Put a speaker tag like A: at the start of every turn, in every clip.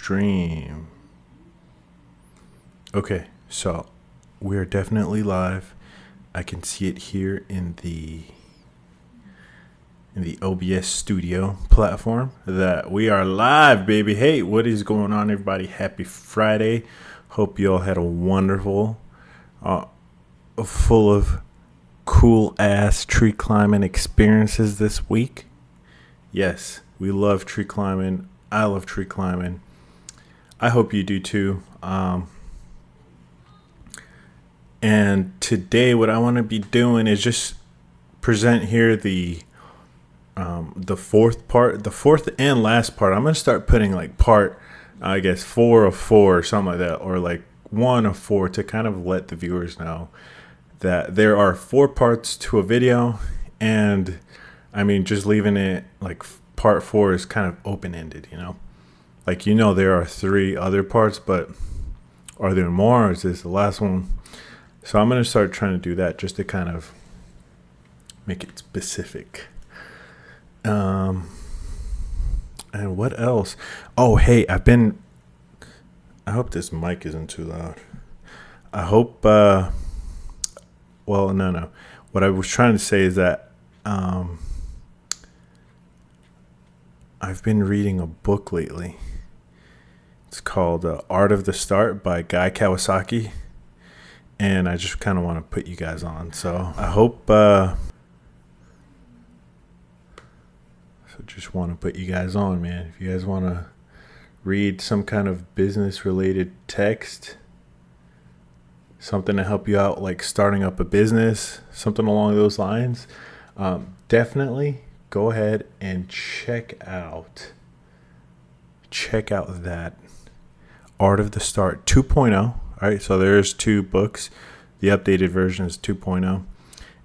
A: stream. Okay, so we're definitely live. I can see it here in the OBS studio platform that we are live, baby. Hey, what is going on, everybody? Happy Friday. Hope you all had a wonderful, full of cool ass tree climbing experiences this week. Yes, we love tree climbing. I love tree climbing. I hope you do too. And today what I want to be doing is just present here the fourth and last part. I'm going to start putting like part, I guess 4 of 4 or something like that, or like 1 of 4 to kind of let the viewers know that there are 4 parts to a video. And I mean, just leaving it like part 4 is kind of open-ended, you know, like, you know, there are 3 other parts, but are there more, or is this the last one? So I'm going to start trying to do that just to kind of make it specific. And what else? Oh, hey, I hope this mic isn't too loud. I hope, well, no. What I was trying to say is that I've been reading a book lately. It's called Art of the Start by Guy Kawasaki. And I just kind of want to put you guys on. So I hope, just want to put you guys on, man. If you guys want to read some kind of business related text, something to help you out, like starting up a business, something along those lines, definitely go ahead and check out that Art of the Start 2.0. All right, so there's 2 books. The updated version is 2.0,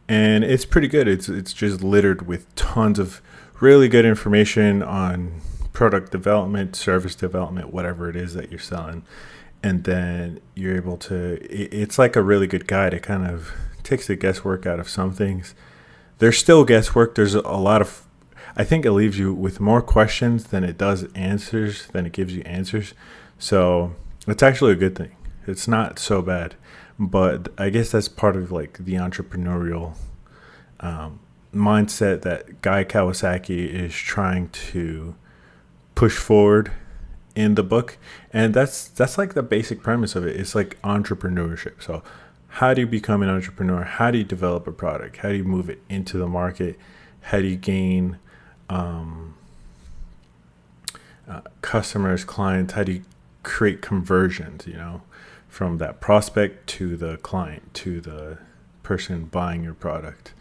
A: and it's pretty good. It's just littered with tons of really good information on product development, service development, whatever it is that you're selling. And then you're able to, it's like a really good guide. It kind of takes the guesswork out of some things. There's still guesswork. There's a lot of, I think it leaves you with more questions than it does answers, than it gives you answers. So it's actually a good thing. It's not so bad. But I guess that's part of like the entrepreneurial mindset that Guy Kawasaki is trying to push forward in the book. And that's like the basic premise of it. It's like entrepreneurship. So how do you become an entrepreneur? How do you develop a product? How do you move it into the market? How do you gain customers, clients? How do you create conversions, you know, from that prospect to the client, to the person buying your product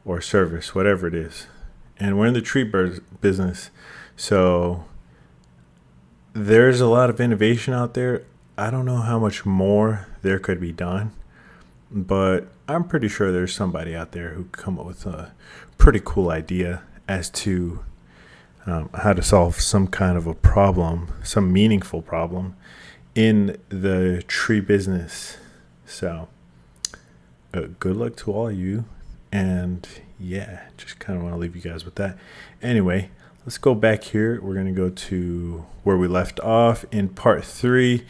A: or service, whatever it is. And we're in the tree business, so there's a lot of innovation out there. I don't know how much more there could be done, but I'm pretty sure there's somebody out there who could come up with a pretty cool idea as to how to solve some kind of a problem, some meaningful problem in the tree business. So good luck to all of you. And yeah, just kind of want to leave you guys with that. Anyway, let's go back here. We're going to go to where we left off in part 3.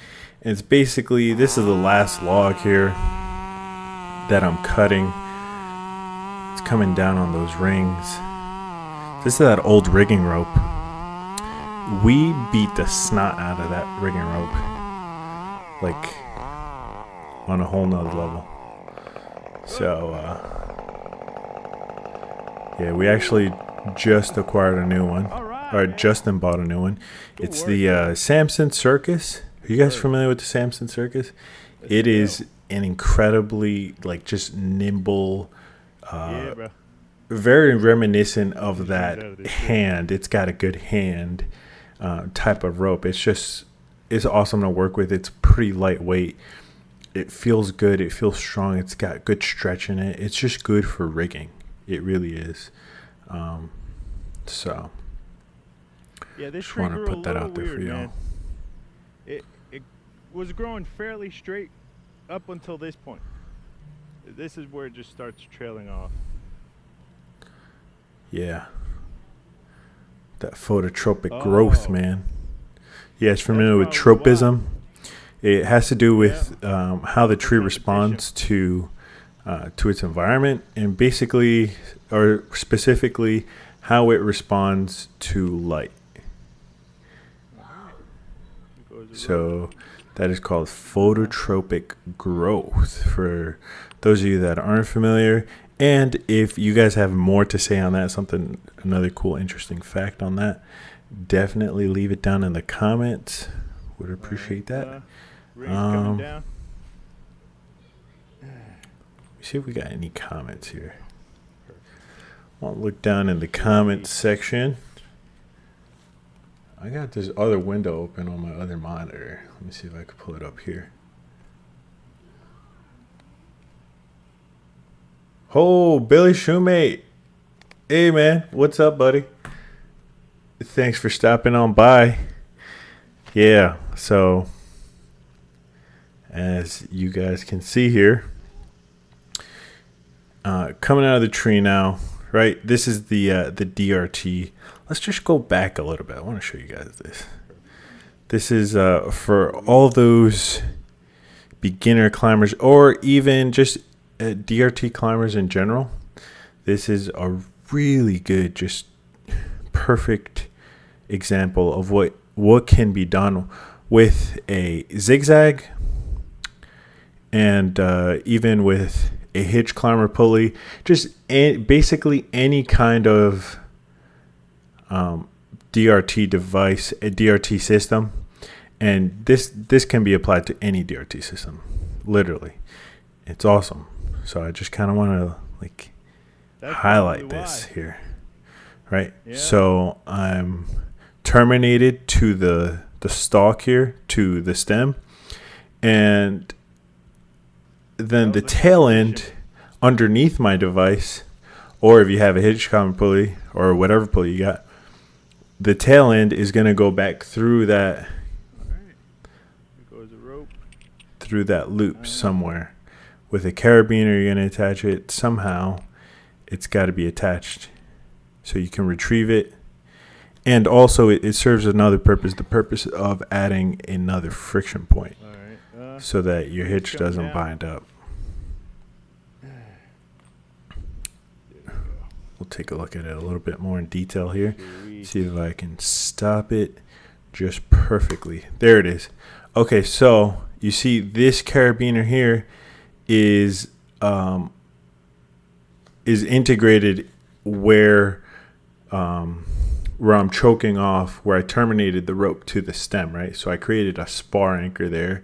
A: And it's basically, this is the last log here that I'm cutting. It's coming down on those rings. This is that old rigging rope. We beat the snot out of that rigging rope, like on a whole nother level. So, yeah, we actually just acquired a new one, or Justin bought a new one. It's the Samson Circus. Are you guys familiar with the Samson Circus? It is an incredibly, like, just nimble, very reminiscent of that hand. It's got a good hand type of rope. It's awesome to work with. It's pretty lightweight. It feels good. It feels strong. It's got good stretch in it. It's just good for rigging. It really is. So
B: yeah, this
A: just want to put that out there for y'all.
B: It was growing fairly straight up until this point. This is where it just starts trailing off.
A: Yeah. That phototropic growth, man. You guys familiar with tropism? It has to do with how the tree responds to its environment, and basically, or specifically, how it responds to light. So that is called phototropic growth for those of you that aren't familiar. And if you guys have more to say on that, another cool, interesting fact on that, definitely leave it down in the comments. Would appreciate that.
B: Coming down.
A: See if we got any comments here. I'll look down in the comments section. I got this other window open on my other monitor. Let me see if I can pull it up here. Oh, Billy Shoemate. Hey, man. What's up, buddy? Thanks for stopping on by. Yeah, so as you guys can see here, coming out of the tree now, right? This is the DRT. Let's just go back a little bit. I want to show you guys this. This is for all those beginner climbers, or even just DRT climbers in general. This is a really good, just perfect example of what can be done with a zigzag, and even with a hitch climber pulley, just basically any kind of DRT device, a DRT system. And this can be applied to any DRT system, literally. It's awesome. So I just kind of want to highlight this here, right? Yeah. So I'm terminated to the stalk here, to the stem, and then the tail end underneath my device, or if you have a hitch climber pulley or whatever pulley you got, the tail end is going to go back through that, through that loop somewhere. With a carabiner, you're going to attach it somehow. It's got to be attached so you can retrieve it. And also it serves another purpose, the purpose of adding another friction point, so that your hitch doesn't bind up. We'll take a look at it a little bit more in detail here. See if I can stop it just perfectly. There it is. Okay, so you see this carabiner here is integrated where I'm choking off, where I terminated the rope to the stem, right? So I created a spar anchor there,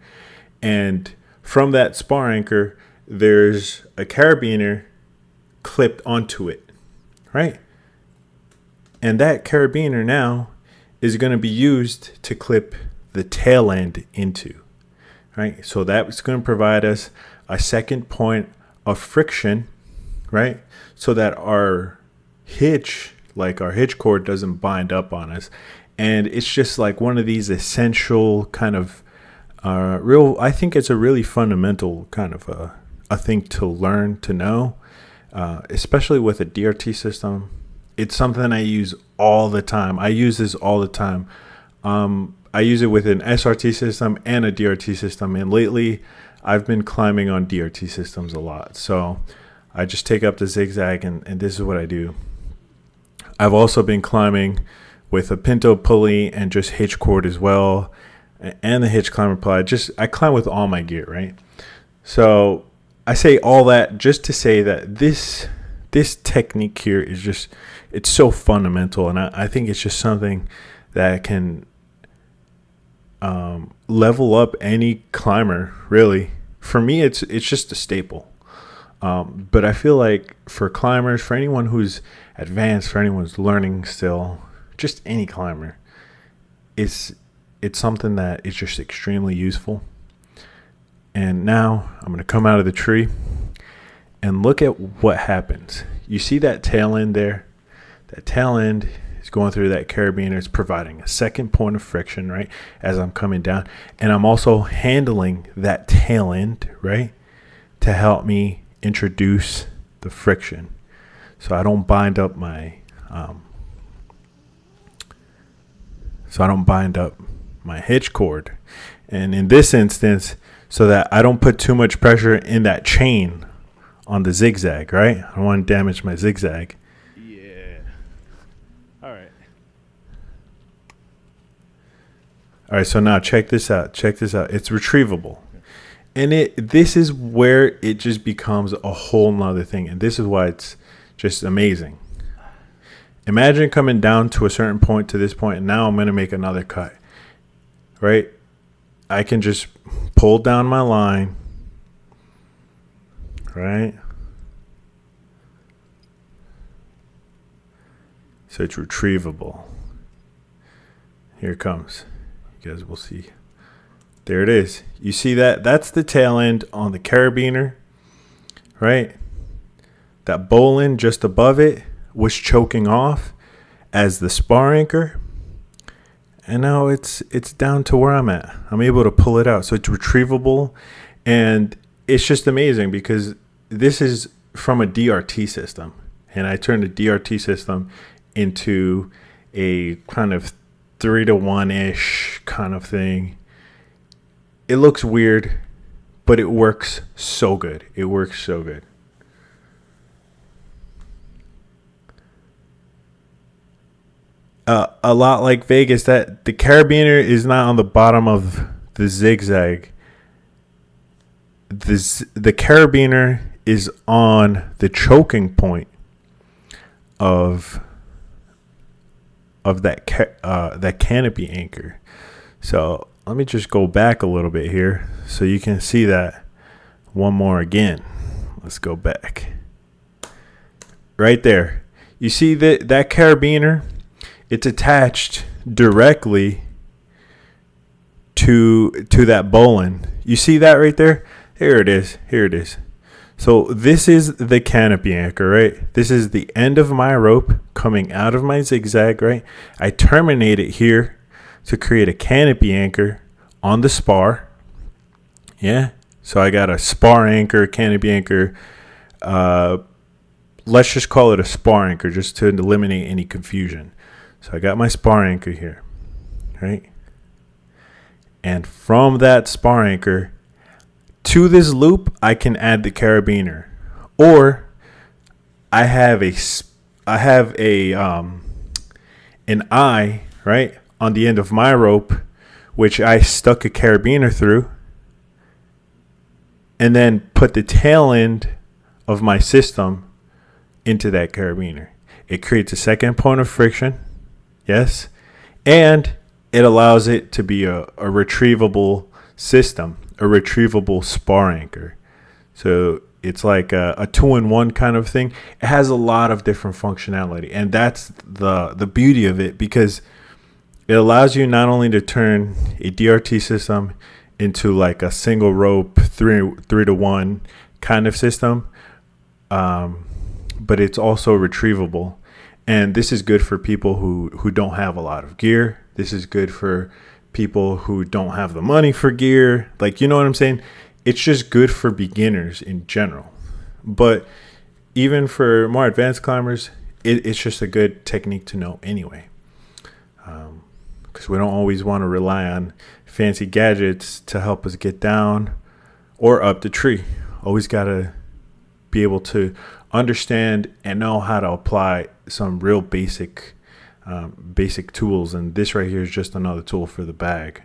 A: and from that spar anchor there's a carabiner clipped onto it, right? And that carabiner now is going to be used to clip the tail end into, right? So that's going to provide us a second point of friction, right? So that our hitch, like our hitch cord, doesn't bind up on us. And it's just like one of these essential kind of I think it's a really fundamental kind of a thing to learn, to know, especially with a DRT system. It's something I use all the time. I use this all the time. I use it with an SRT system and a DRT system. And lately, I've been climbing on DRT systems a lot. So I just take up the zigzag, and this is what I do. I've also been climbing with a pinto pulley and just hitch cord as well, and the hitch climber pulley. I climb with all my gear, right? So I say all that just to say that this technique here is just, it's so fundamental, and I think it's just something that can level up any climber, really. For me, it's just a staple. But I feel like for climbers, for anyone who's advanced, for anyone who's learning still, just any climber, it's something that is just extremely useful. And now I'm going to come out of the tree and look at what happens. You see that tail end there? That tail end is going through that carabiner. It's providing a second point of friction, right, as I'm coming down. And I'm also handling that tail end, right, to help me introduce the friction, so I don't bind up my hitch cord. And in this instance, so that I don't put too much pressure in that chain on the zigzag, right? I don't want to damage my zigzag.
B: Yeah. All right.
A: All right, so now check this out. Check this out. It's retrievable. And this is where it just becomes a whole nother thing. And this is why it's just amazing. Imagine coming down to a certain point to this point, and now I'm going to make another cut, right? I can just pull down my line, right? So it's retrievable. Here it comes. You guys will see. There it is. You see that? That's the tail end on the carabiner, right? That bowl end just above it was choking off as the spar anchor. And now it's down to where I'm at. I'm able to pull it out. So it's retrievable. And it's just amazing because this is from a DRT system. And I turned the DRT system into a kind of 3-to-1-ish kind of thing. It looks weird, but it works so good. It works so good. A lot like Vegas, that the carabiner is not on the bottom of the zigzag. The carabiner is on the choking point of that canopy anchor. So let me just go back a little bit here so you can see that one more again. Let's go back. Right there. You see that carabiner? It's attached directly to that bowline. You see that right there? Here it is. Here it is. So this is the canopy anchor, right? This is the end of my rope coming out of my zigzag, right? I terminate it here to create a canopy anchor on the spar. Yeah. So I got a spar anchor, canopy anchor. Let's just call it a spar anchor just to eliminate any confusion. So I got my spar anchor here, right? And from that spar anchor to this loop, I can add the carabiner, or I have an eye, right, on the end of my rope, which I stuck a carabiner through, and then put the tail end of my system into that carabiner. It creates a second point of friction. Yes. And it allows it to be a retrievable system, a retrievable spar anchor. So it's like a 2-in-1 kind of thing. It has a lot of different functionality. And that's the beauty of it, because it allows you not only to turn a DRT system into like a single rope 3-to-1 kind of system, but it's also retrievable. And this is good for people who don't have a lot of gear. This is good for people who don't have the money for gear. Like, you know what I'm saying? It's just good for beginners in general. But even for more advanced climbers, it's just a good technique to know anyway. Because we don't always want to rely on fancy gadgets to help us get down or up the tree. Always got to be able to understand and know how to apply some real basic tools, and this right here is just another tool for the bag.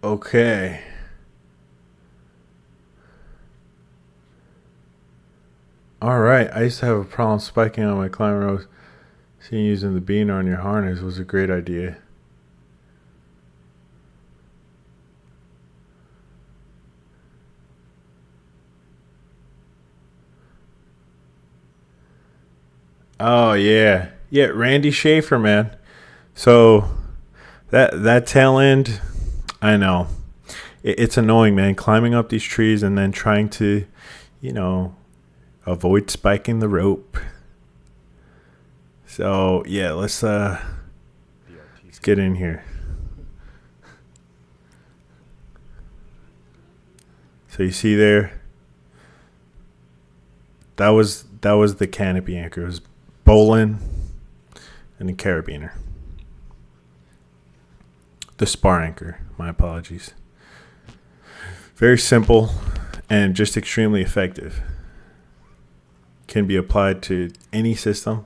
A: Okay. All right. I used to have a problem spiking on my climb ropes. Seeing using the beaner on your harness was a great idea. Oh yeah, Randy Schaefer, man. So that tail end, I know it's annoying, man. Climbing up these trees and then trying to, avoid spiking the rope. So yeah, let's get in here. So you see there, that was the canopy anchor. It was bowline, and the carabiner. The spar anchor, my apologies. Very simple and just extremely effective. Can be applied to any system,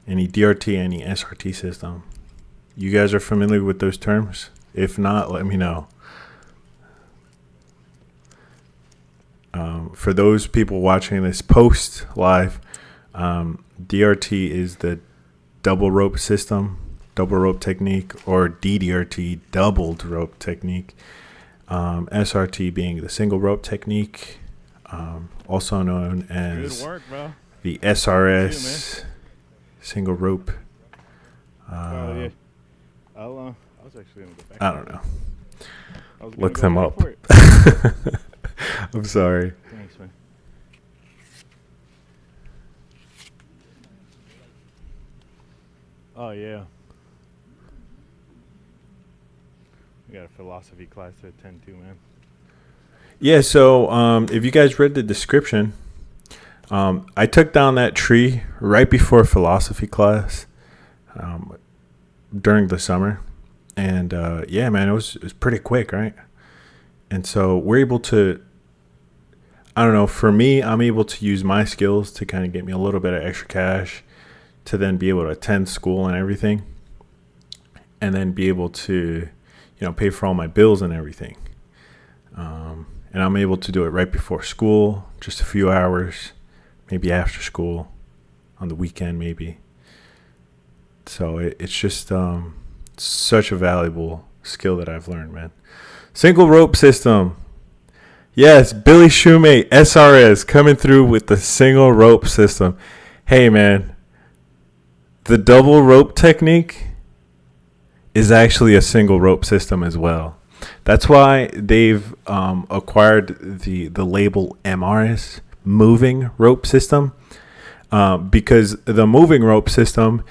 A: any DRT, any SRT system. You guys are familiar with those terms? If not, let me know. For those people watching this post live, DRT is the double rope system, double rope technique, or DDRT, doubled rope technique. SRT being the single rope technique, also known as
B: Good work, bro.
A: the SRS, single rope.
B: Yeah. I was actually gonna go back.
A: I don't know.
B: I was gonna
A: Look
B: go
A: them
B: back
A: up.
B: for it.
A: I'm sorry.
B: Thanks, man. Oh yeah. We got a philosophy class to attend to, man.
A: Yeah, so if you guys read the description, I took down that tree right before philosophy class during the summer. And yeah, man, it was pretty quick, right? And so we're able to, I don't know, for me, I'm able to use my skills to kind of get me a little bit of extra cash to then be able to attend school and everything. And then be able to, pay for all my bills and everything. And I'm able to do it right before school, just a few hours, maybe after school, on the weekend maybe. So it's just such a valuable skill that I've learned, man. Single rope system. Yes, Billy Shoemate, SRS, coming through with the single rope system. Hey, man, the double rope technique is actually a single rope system as well. That's why they've acquired the label MRS, moving rope system, because the moving rope system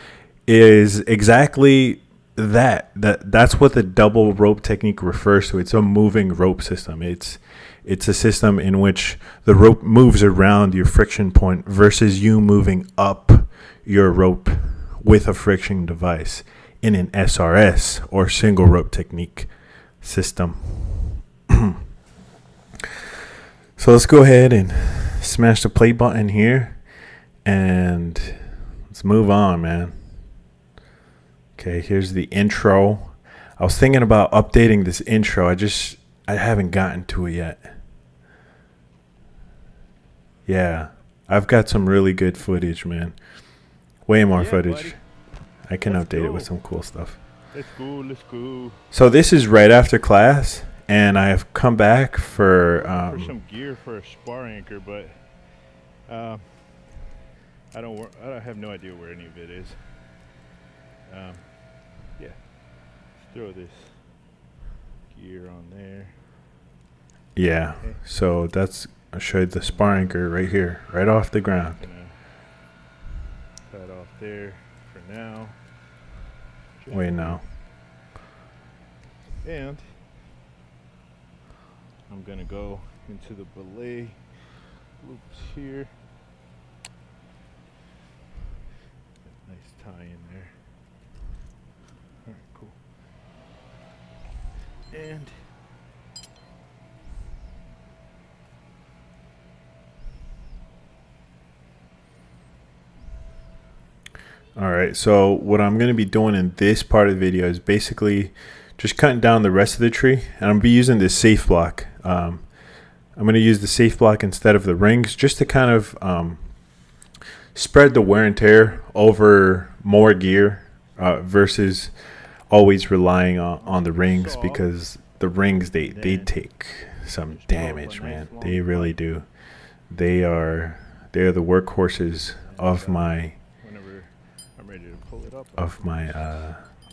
A: is exactly that's what the double rope technique refers to. It's a moving rope system. It's a system in which the rope moves around your friction point versus you moving up your rope with a friction device in an SRS or single rope technique system. So let's go ahead and smash the play button here and let's move on, man. Okay, here's the intro. I was thinking about updating this intro. I haven't gotten to it yet. Yeah, I've got some really good footage, man. Way more footage.
B: Buddy.
A: I can
B: Let's
A: update it
B: go.
A: with some cool stuff.
B: Let's go.
A: So this is right after class, and I have come back for
B: some gear for a spar anchor, but I have no idea where any of it is. Yeah, let's throw this gear on there.
A: yeah.
B: Okay.
A: So I showed the spar anchor right here, right off the ground.
B: Gonna cut off there for now.
A: Wait, no.
B: And I'm gonna go into the belay loops here. Nice tie in there. Alright, cool. And
A: All right, so what I'm going to be doing in this part of the video is basically just cutting down the rest of the tree, and I'm going to be using this safe block. I'm going to use the safe block instead of the rings just to kind of spread the wear and tear over more gear versus always relying on the rings, because the rings, they take some damage, man. They really do. They're the workhorses of my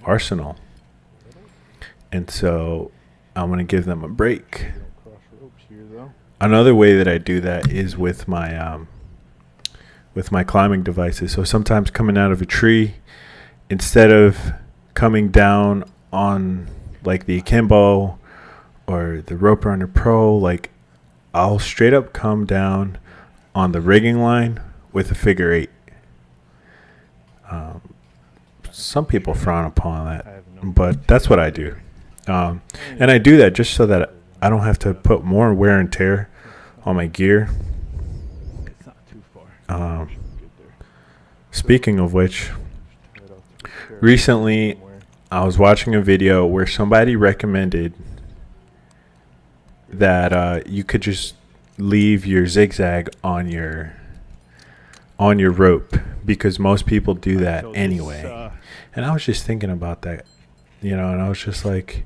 A: arsenal, and so I'm gonna give them a break. Another way that I do that is with my climbing devices. So sometimes coming out of a tree, instead of coming down on like the Akimbo or the Rope Runner Pro, like I'll straight up come down on the rigging line with a figure eight. Some people frown upon
B: I
A: that,
B: have no
A: but that's what I do. And I do that just so that I don't have to put more wear and tear on my gear.
B: It's not too far. Should be good there.
A: Speaking of which,
B: Right off the chair
A: recently
B: somewhere.
A: I was watching a video where somebody recommended that you could just leave your zigzag on your rope, because most people do that
B: So this,
A: anyway. And I was just thinking about that, and I was just like,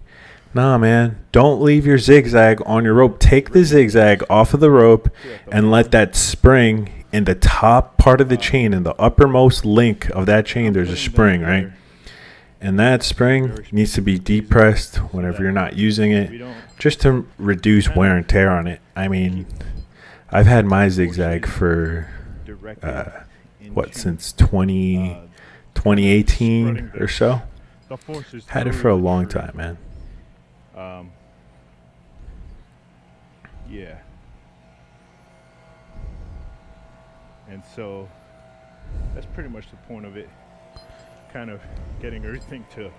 A: nah, man, don't leave your zigzag on your rope. Take the zigzag off of the rope and let that spring in the top part of the chain, in the uppermost link of that chain, there's a spring, right? And that spring needs to be depressed whenever you're not using it, just to reduce wear and tear on it. I mean, I've had my zigzag for since 2018 or so. Had it for a long time, man.
B: Yeah. And so that's pretty much the point of it. Kind of getting everything to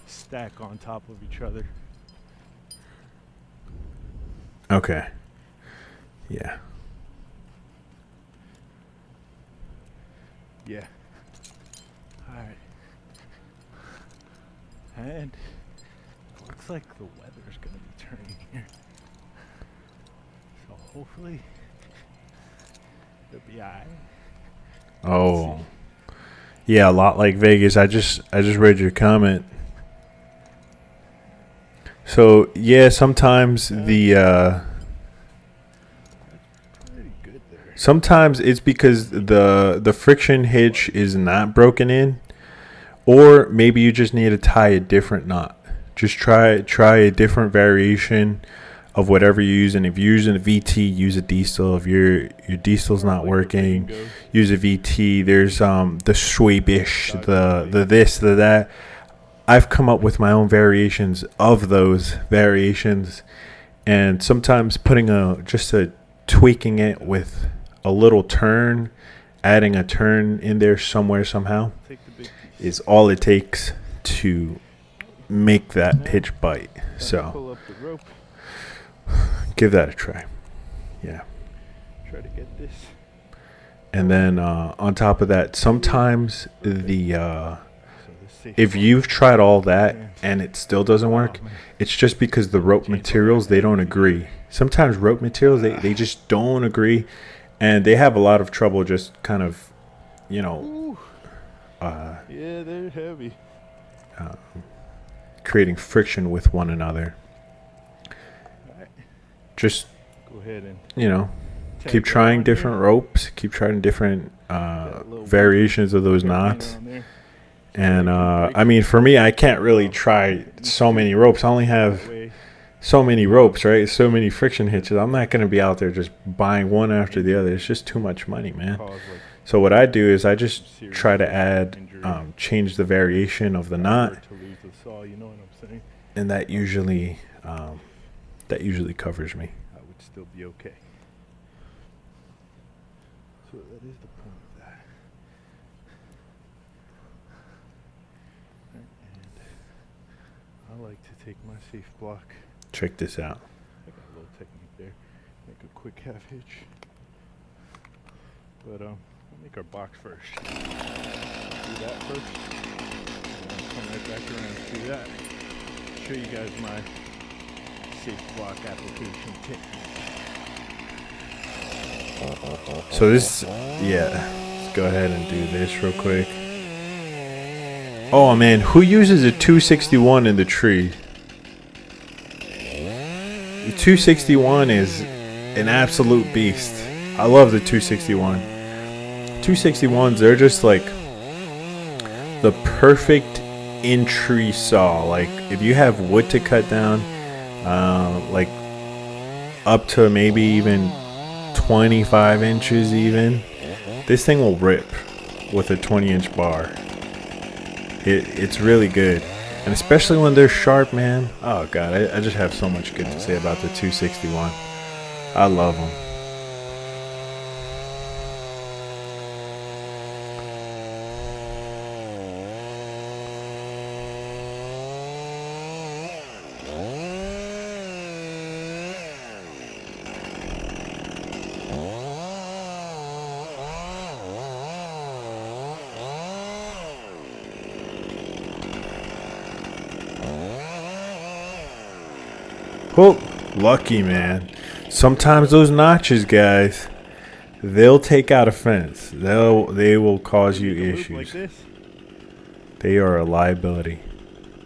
B: stack on top of each other.
A: Okay. Yeah.
B: Yeah. Alright. And looks like the weather's gonna be turning here. So hopefully it'll be alright.
A: Oh. Yeah, a lot like Vegas. I just read your comment. So yeah, sometimes
B: Pretty good there.
A: sometimes it's because the friction hitch is not broken in, or maybe you just need to tie a different knot. Just try a different variation of whatever you're using. If you're using a VT, use a diesel. If your diesel's not working, use a VT. There's the Schwabish, the this, the that. I've come up with my own variations of those variations, and sometimes tweaking it with a little turn, adding a turn in there somewhere somehow, is all it takes to make that hitch bite. So
B: Pull up the rope.
A: give that a try. Yeah.
B: Try to get this.
A: And then on top of that, sometimes if you've tried all that and it still doesn't work, it's just because the rope materials, they don't agree. Sometimes rope materials, they just don't agree, and they have a lot of trouble just kind of,
B: Yeah, they're heavy.
A: creating friction with one another. Just,
B: Go ahead and
A: keep trying different ropes, keep trying different variations of those knots. And I mean, for me, I can't really try so many ropes. I only have so many ropes, right? So many friction hitches. I'm not going to be out there just buying one after the other. It's just too much money, man. So what I do is I just try to add, change the variation of the knot, and that usually covers me.
B: I would still be okay. So that is the point of that. And I like to take my safe block.
A: Check this out.
B: I got a little technique there. Make a quick half hitch. But we'll make our box first. Do that first. And then come right back around and do that. Show you guys my safe block application tip.
A: So this, let's go ahead and do this real quick. Oh man, who uses a 261 in the tree? The 261 is an absolute beast. I love the 261. 261s, they're just like the perfect in-tree saw. Like if you have wood to cut down, like up to maybe even 25 inches even, this thing will rip with a 20-inch bar. It's really good, and especially when they're sharp, man. Oh god, I just have so much good to say about the 261. I love them. Oh, lucky, man. Sometimes those notches, guys, they'll take out a fence. They will cause you issues.
B: Like this.
A: They are a liability.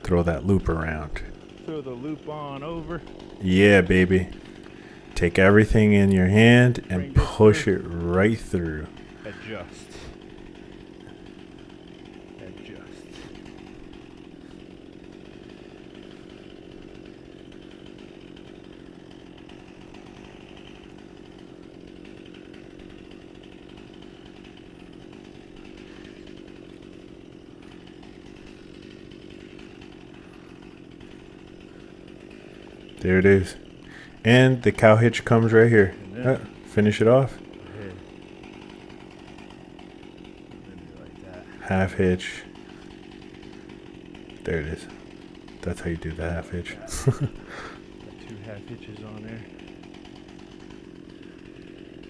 A: Throw that loop around.
B: Throw the loop on over.
A: Yeah, baby. Take everything in your hand and push it right through.
B: Adjust. Adjust.
A: There it is. And the cow hitch comes right here. Finish it off.
B: Like that.
A: Half hitch. There it is. That's how you do the half hitch.
B: Got 2 half hitches on there.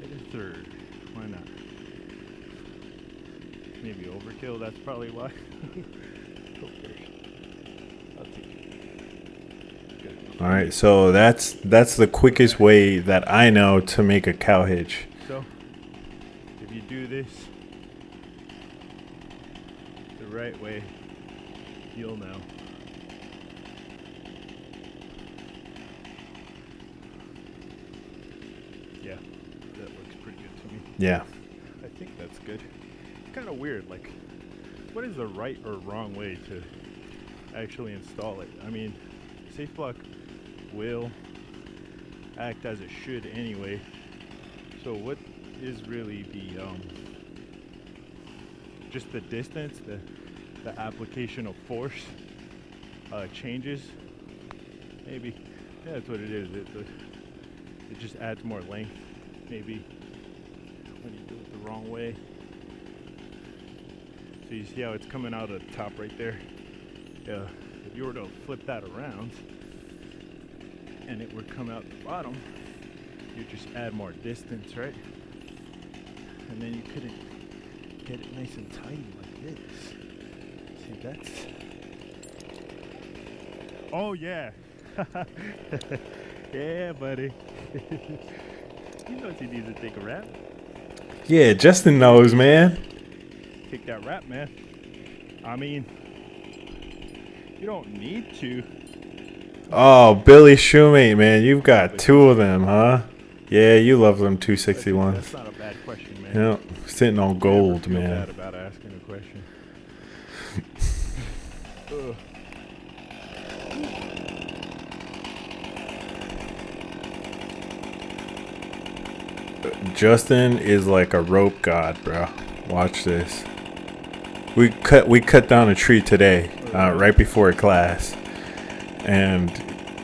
B: Get a third. Why not? Maybe overkill. That's probably why. Go first. I'll take it.
A: All right, so that's the quickest way that I know to make a cow hitch.
B: So, if you do this the right way, you'll know. Yeah, that looks pretty good to me.
A: Yeah.
B: I think that's good. It's kind of weird, like, what is the right or wrong way to actually install it? I mean, safe block will act as it should anyway. So what is really the just the distance, the application of force changes? Maybe. Yeah, that's what it is. It just adds more length. Maybe when you do it the wrong way. So you see how it's coming out of the top right there? Yeah. If you were to flip that around and it would come out the bottom, you just add more distance, right? And then you couldn't get it nice and tight like this. See, that's... Oh, yeah. Yeah, buddy. He knows he needs to take a rap.
A: Yeah, Justin knows, man.
B: Take that rap, man. I mean, you don't need to.
A: Oh, Billy Shoemate, man. You've got 2 of them, huh? Yeah, you love them 261s.
B: That's not a bad question, man.
A: Yeah, sitting on gold,
B: Never feel
A: man.
B: bad about asking a question. Ugh.
A: Justin is like a rope god, bro. Watch this. We cut down a tree today, right before class, and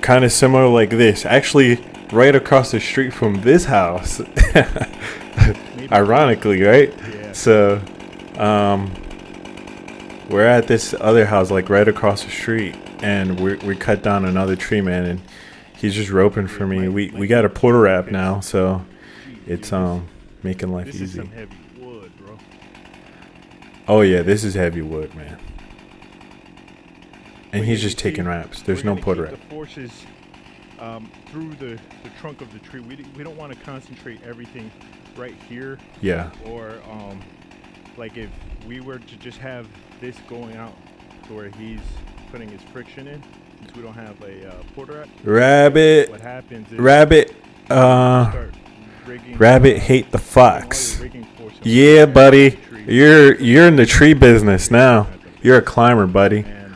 A: kind of similar like this. Actually, right across the street from this house. Ironically, right?
B: Yeah.
A: So, we're at this other house, like right across the street, and we cut down another tree, man, and he's just roping for me. We got a porter wrap now, so it's making life
B: This is
A: easy.
B: some heavy wood, bro.
A: Oh yeah, this is heavy wood, man. And
B: But
A: he's
B: you
A: just
B: see,
A: taking wraps. There's no
B: we're gonna
A: porter
B: keep
A: wrap.
B: the forces through the trunk of the tree. We don't want to concentrate everything right here.
A: Yeah.
B: Or like if we were to just have this going out to where he's putting his friction in, since we don't have a porter wrap,
A: Rabbit.
B: what happens is
A: Rabbit.
B: start rigging,
A: Rabbit hate the fox.
B: all your rigging forces
A: Yeah,
B: around
A: buddy.
B: the tree.
A: You're in the tree business now. You're a climber, buddy.
B: And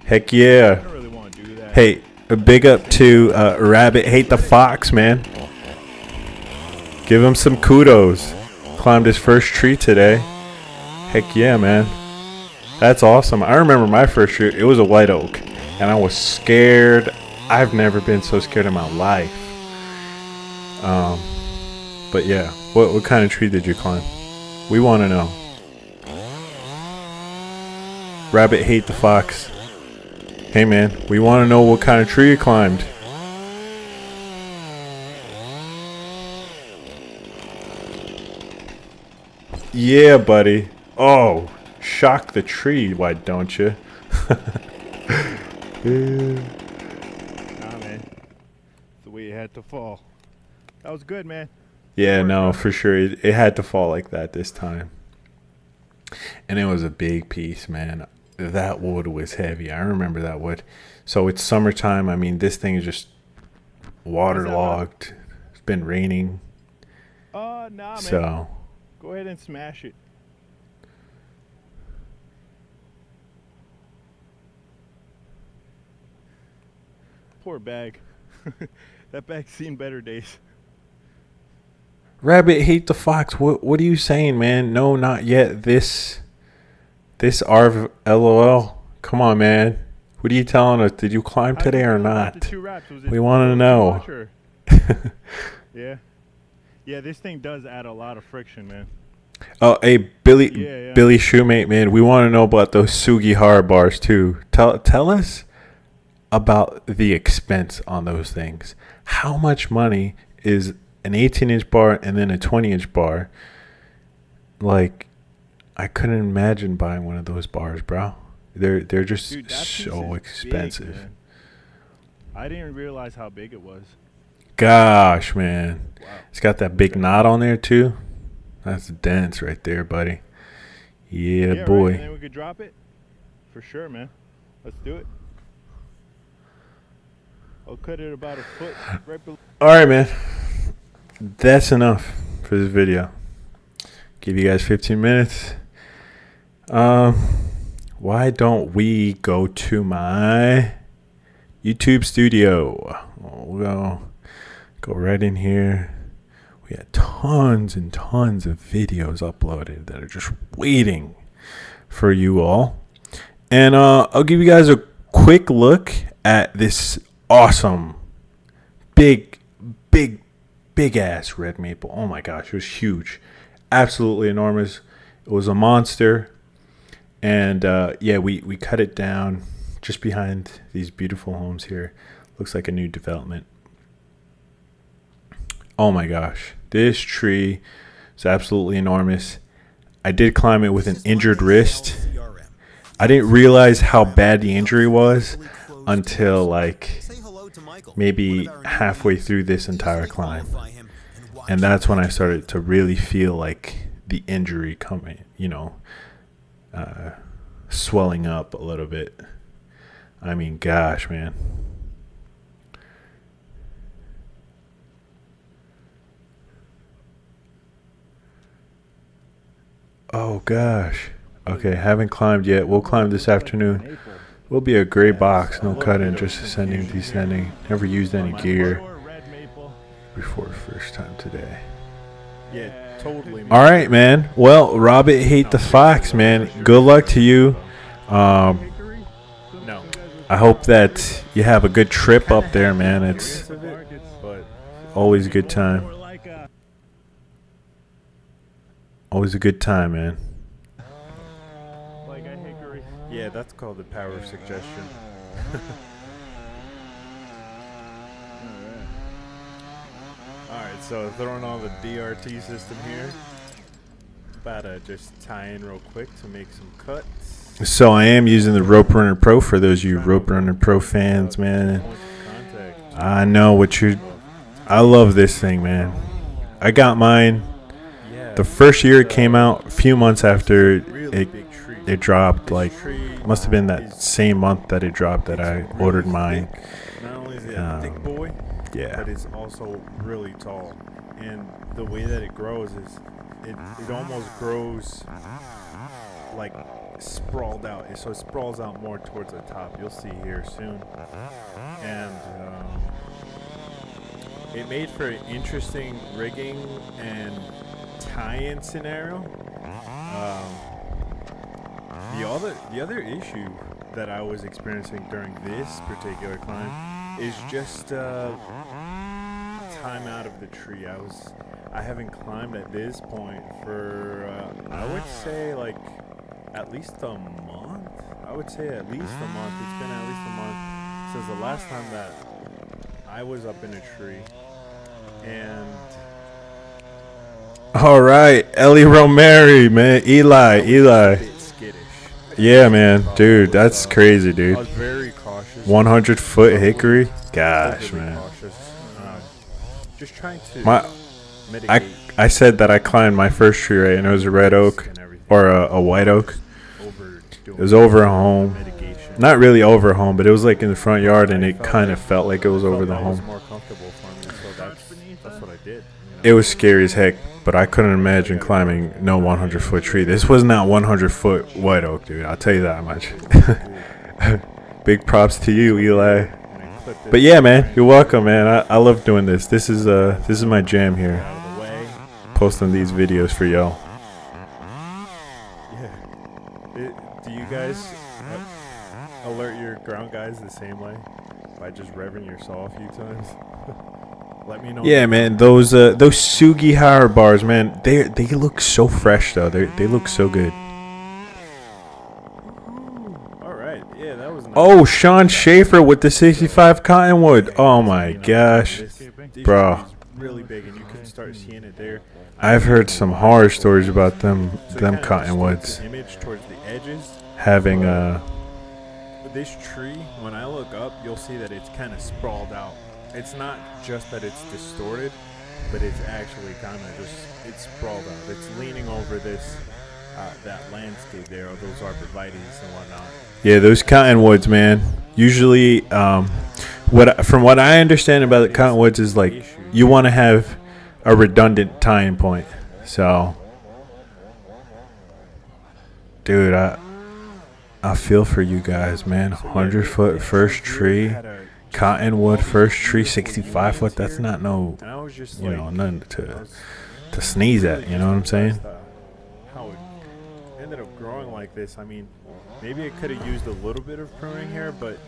A: Heck
B: I
A: yeah.
B: don't really want to do that.
A: Hey, a big up to Rabbit hate the fox, man. Give him some kudos. Climbed his first tree today. Heck yeah, man. That's awesome. I remember my first tree. It was a white oak, and I was scared. I've never been so scared in my life. But yeah, what kind of tree did you climb? We want to know. Rabbit hate the fox. Hey man, we want to know what kind of tree you climbed. Yeah, buddy. Oh, shock the tree, why don't you?
B: Nah, man. had to fall. That was good, man.
A: Yeah,
B: Good work,
A: no,
B: bro.
A: for sure. It had to fall like that this time. And it was a big piece, man. That wood was heavy. I remember that wood. So it's summertime. I mean, this thing is just waterlogged. It's been raining.
B: Nah, man.
A: So,
B: Go ahead and smash it. Poor bag. That bag's seen better days.
A: Rabbit hate the fox. What are you saying, man? No, not yet. This ARV LOL. Come on, man. What are you telling us? Did you climb
B: How do you
A: today or
B: feel about
A: not?
B: the 2 wraps? Was it
A: We want to
B: too
A: know.
B: much, or- Yeah. Yeah, this thing does add a lot of friction, man.
A: Oh, hey, Billy
B: Yeah.
A: Billy Shoemate, man. We want to know about those Sugi hard bars too. Tell us about the expense on those things. How much money is an 18-inch bar and then a 20-inch bar? Like, I couldn't imagine buying one of those bars, bro. They're just
B: Dude, that piece
A: so
B: is
A: expensive.
B: big, man. I didn't realize how big it was.
A: Gosh, man.
B: Wow.
A: It's got that big knot on there too. That's dense right there, buddy. Yeah,
B: Yeah,
A: boy.
B: right, and then we could drop it. For sure, man. Let's do it. I'll cut it about a foot right below.
A: All right, man. That's enough for this video. Give you guys 15 minutes. Why don't we go to my YouTube studio? We'll go right in here. We had tons and tons of videos uploaded that are just waiting for you all. And I'll give you guys a quick look at this awesome, big ass red maple. Oh my gosh, it was huge. Absolutely enormous. It was a monster. And yeah, we cut it down just behind these beautiful homes here. Looks like a new development. Oh my gosh, this tree is absolutely enormous. I did climb it with an injured wrist. I didn't realize how bad the injury was until like maybe halfway through this entire climb. And that's when I started to really feel like the injury coming, swelling up a little bit. I mean, gosh, man. Oh, gosh. Okay, haven't climbed yet. We'll climb this afternoon. Will be a gray box, no cutting, just ascending, descending. Never used any gear before first time today.
B: Yeah, totally.
A: All right, man. Well, Robert hate the fox, man. Good luck to you.
B: No.
A: I hope that you have a good trip up there, man. It's always a good time. Always a good time, man.
B: Like a hickory.
A: Yeah, that's called the power of suggestion. Alright, so throwing on the DRT system here. About to just tie in real quick to make some cuts. So I am using the Rope Runner Pro for those of you Rope Runner Pro fans, man. I know what you... I love this thing, man. I got mine the first year it came out, a few months after it dropped. Like, must have been that same month that it dropped that I ordered mine.
B: Not only is it a thick boy,
A: Yeah.
B: but it's also really tall. And the way that it grows is it almost grows like sprawled out. So it sprawls out more towards the top. You'll see here soon. And it made for an interesting rigging and tie-in scenario. The other issue that I was experiencing during this particular climb is just time out of the tree. I haven't climbed at this point for I would say like at least a month. I would say at least a month. It's been at least a month since the last time that I was up in a tree. And all right, Ellie Romeri, man, Eli. skittish.
A: Yeah, man, dude, that's crazy, dude.
B: I was very cautious.
A: 100-foot hickory, gosh, man.
B: Cautious. just trying to
A: My,
B: mitigate.
A: I said that I climbed my first tree, right, and it was a red oak or a white oak. It was over a home. Not really over a home, but it was like in the front yard, and it kind of felt like it was over the home.
B: More comfortable for me, so that's what I did.
A: It was scary as heck, but I couldn't imagine climbing no 100-foot tree. This was not 100-foot white oak, dude. I'll tell you that much. Big props to you, Eli. But yeah, man, you're welcome, man. I love doing this. This is my jam here. Posting these videos for y'all.
B: Yeah. Do you guys alert your ground guys the same way by just revving your saw a few times? Let me know.
A: Yeah, man. Those Sugi Hauer bars, man. They look so fresh though. They look so good.
B: All right. Yeah, that was nice.
A: Oh, Sean Schaefer with the 65 Cottonwood. Oh my gosh, bro.
B: Really big, and you can start seeing it there.
A: I've heard some horror stories about them Cottonwoods
B: Image towards the edges.
A: having
B: This tree, when I look up, you'll see that it's kind of sprawled out. It's not just that it's distorted, but it's actually kind of just, it's sprawled out. It's leaning over this, that landscape there, or those arborvitaes and whatnot.
A: Yeah, those Cottonwoods, man. Usually, from what I understand about the Cottonwoods is like you want to have a redundant tying point. So, dude, I feel for you guys, man. 100-foot first tree, Cottonwood first tree, 65-foot. That's not no, you know, nothing to sneeze at. You know what I'm saying?
B: How it ended up growing like this. I mean, maybe it could have used a little bit of pruning here, but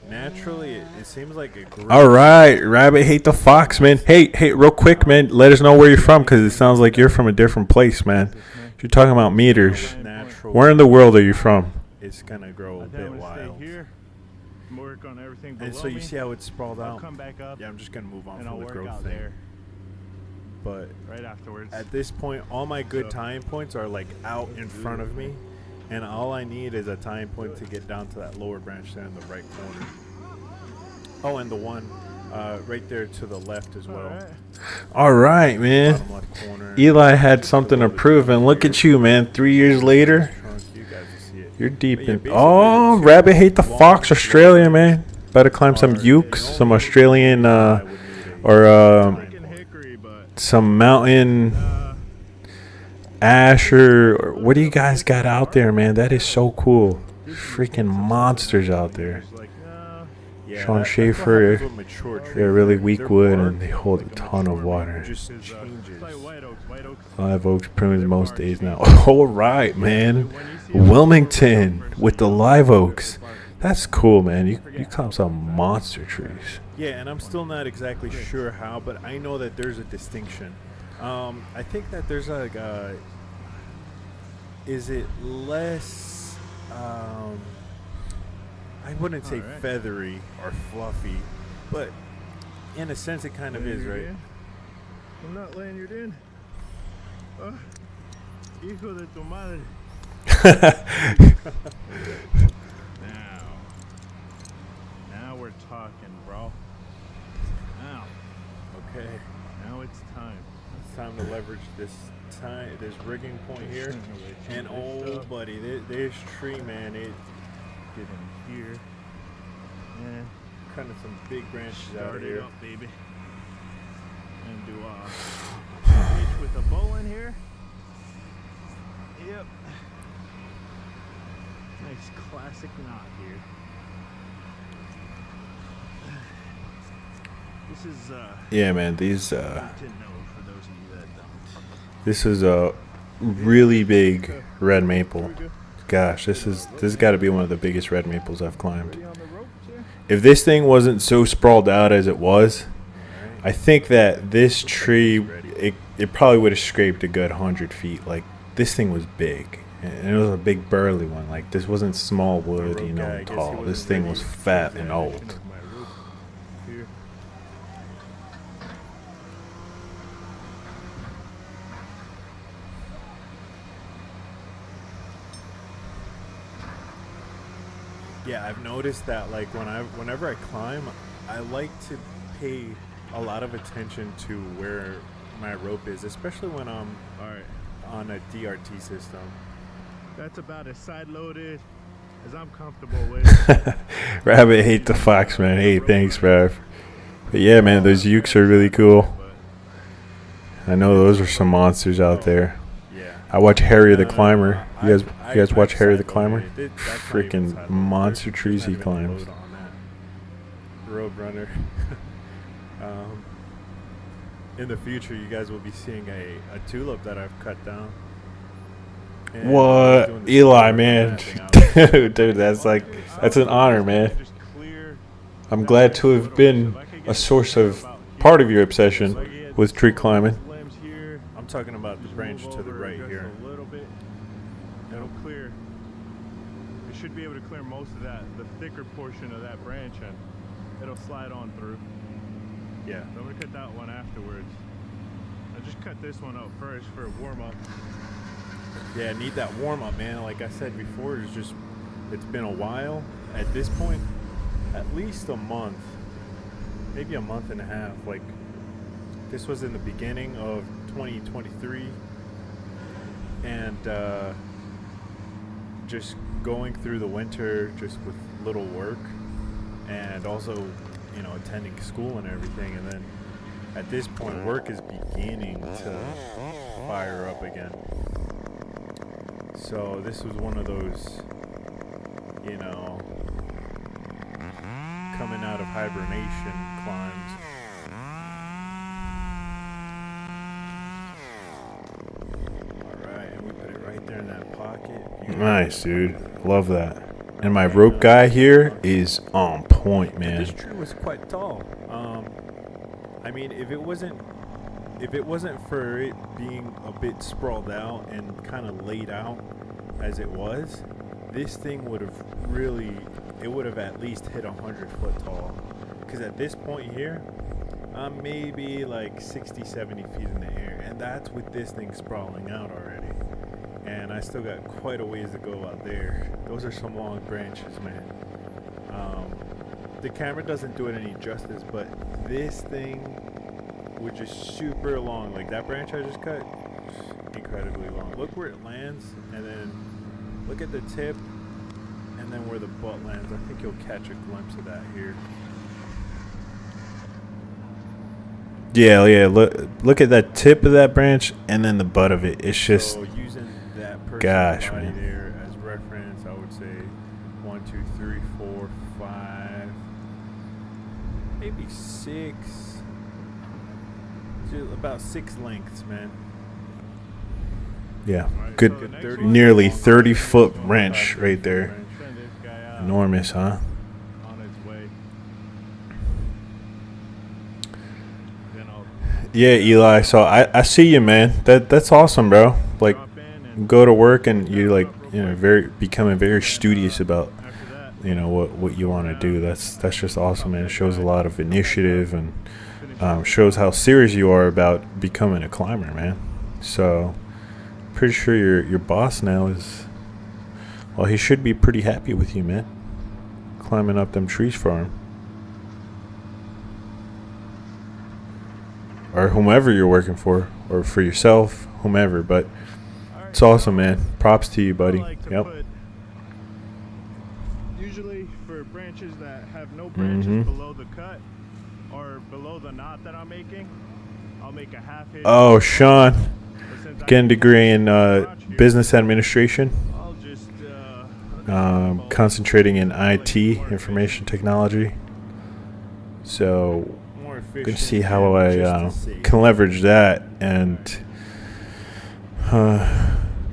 B: naturally, it seems like it grew.
A: All right, Rabbit hate the fox, man. Hey, real quick, man. Let us know where you're from, because it sounds like you're from a different place, man. You're talking about meters. Where in the world are you from?
B: It's gonna grow a bit wild.
C: Here, work on everything below
B: And so you
C: me.
B: see how it's sprawled
C: I'll
B: out?
C: come back up.
B: Yeah, I'm just gonna move on
C: and
B: from
C: I'll
B: the
C: work
B: growth
C: out
B: thing.
C: there
B: But
C: right afterwards.
B: at this point, all my good tying points are like out in front of me, and all I need is a tying point to get down to that lower branch there in the right corner. Oh, and the one right there to the left as well.
A: All right, man.
B: Bottom left corner.
A: Eli had something to prove, and look at you, man. 3 years later,
B: You guys will see it.
A: you're deep
B: But yeah,
A: in.
B: basically
A: Oh,
B: it's
A: Rabbit hate the
B: long,
A: fox, Australia,
B: long
A: man. Better climb some
B: are-
A: ukes,
B: and
A: some
B: only
A: Australian,
B: I would need a
A: or
B: tying
C: Freaking
B: point.
C: hickory, but
A: some mountain ash, or what do you guys got out there, man? That is so cool. Freaking monsters out there.
C: it's like,
B: Yeah,
A: Sean
B: that's what
A: Schaefer,
B: happens with mature trees.
A: They're really
B: Their
A: weak wood,
B: bark,
A: and they hold a
B: like
A: ton of
B: mature
A: water.
B: just
C: it's
B: changes.
C: like white oaks. White oaks.
A: Live oaks prunes most days now. All right, man. Wilmington with the live oaks. That's cool, man. You climb some monster trees.
B: Yeah, and I'm still not exactly sure how, but I know that there's a distinction. I think that there's like is it less I wouldn't say
C: Alright.
B: feathery or fluffy, but in a sense it kind of is, right?
C: I'm not lanyard in. Hijo de tu madre. Now we're talking, bro. Now
B: Okay.
C: it's time.
B: It's time to leverage this rigging point here. And oh buddy, this tree, man, it
C: Get in here. And
B: kind of some big branches out
C: start it
B: here.
C: up, baby. And do a hitch with a bow in here. Yep. Nice classic knot here. This is
A: Yeah, man. These
C: good to know for those of you that don't.
A: this is a really big red maple. Gosh, this has got to be one of the biggest red maples I've climbed.
C: Ready on the ropes here?
A: If this thing wasn't so sprawled out as it was, I think that this tree, it probably would have scraped a good 100 feet. Like, this thing was big, and it was a big burly one. Like, this wasn't small wood, you know, tall. This thing was fat and old.
B: Yeah, I've noticed that like whenever I climb, I like to pay
A: a lot of attention to where my rope is, especially when I'm on a DRT system.
B: That's about as side loaded as I'm comfortable with.
A: Rabbit hate the fox, man. Hey, thanks, Rav. But yeah, man, those ukes are really cool. I know those are some monsters out there.
B: Yeah.
A: I watch Harry the Climber. You guys watch Harry the Climber? Freaking monster trees he climbs. Roadrunner. In the future, you guys will be seeing a tulip that I've cut down. And
D: What? Eli, man. Dude, that's an honor, man. I'm glad to have been a source of part of your obsession with tree climbing.
A: I'm talking about the branch to the right here.
B: A little bit. It'll clear. We should be able to clear most of that, the thicker portion of that branch, and it'll slide on through.
A: Yeah.
B: So I'm gonna cut that one afterwards. I just cut this one out first for a warm up.
A: Yeah, need that warm up, man. Like I said before, it's been a while. At this point, at least a month, maybe a month and a half. Like, this was in the beginning of 2023, and just going through the winter just with little work, and also, you know, attending school and everything. And then at this point, work is beginning to fire up again. So this was one of those, you know, coming out of hibernation climbs. Alright, and we put it right there in that pocket. Beautiful.
D: Nice, dude. Love that. And my rope guy here is on point, man.
A: This tree was quite tall. I mean, if it wasn't for it being a bit sprawled out and kind of laid out as it was, this thing would have at least hit 100 foot tall. Because at this point here, I'm maybe like 60, 70 feet in the air, and that's with this thing sprawling out already. And I still got quite a ways to go out there. Those are some long branches, man. The camera doesn't do it any justice, but this thing, which is super long, like that branch I just cut, incredibly long. Look where it lands, and then look at the tip, and then where the butt lands. I think you'll catch a glimpse of that here.
D: Yeah. Look at that tip of that branch and then the butt of it. It's just,
A: so using that person's
D: gosh,
A: body
D: man.
A: there as reference, I would say 1, 2, 3, 4, 5, maybe 6. About 6 lengths, man.
D: yeah,
B: Alright,
D: good,
B: so the next
A: 30
B: one-
D: nearly 30-foot branch right there.
B: Send this guy out
D: Enormous, huh?
B: on his way. Then I'll
D: Yeah, Eli. So I see you, man. That's awesome, bro. Like,
B: drop in, and
D: go to work and you becoming very studious about,
B: after that,
D: you know, what you want to do. That's just awesome, man. It shows a lot of initiative and shows how serious you are about becoming a climber, man. So pretty sure your boss now is, well, he should be pretty happy with you, man, climbing up them trees for him, or whomever you're working for, or for yourself, whomever. But
B: Alright,
D: it's awesome, man. Props to you, buddy.
B: I like to
D: Yep.
B: put- usually for branches that have no branches
D: Mhm.
B: below the cut or below the knot that I'm making, I'll make a half hitch.
D: Oh, Sean,
B: But since I
D: getting a
B: can
D: degree in
B: crotch here,
D: business administration,
B: I'll just
D: concentrating in IT, information technology. So
A: More efficient.
D: good to see how I
A: just as safe.
D: can leverage that and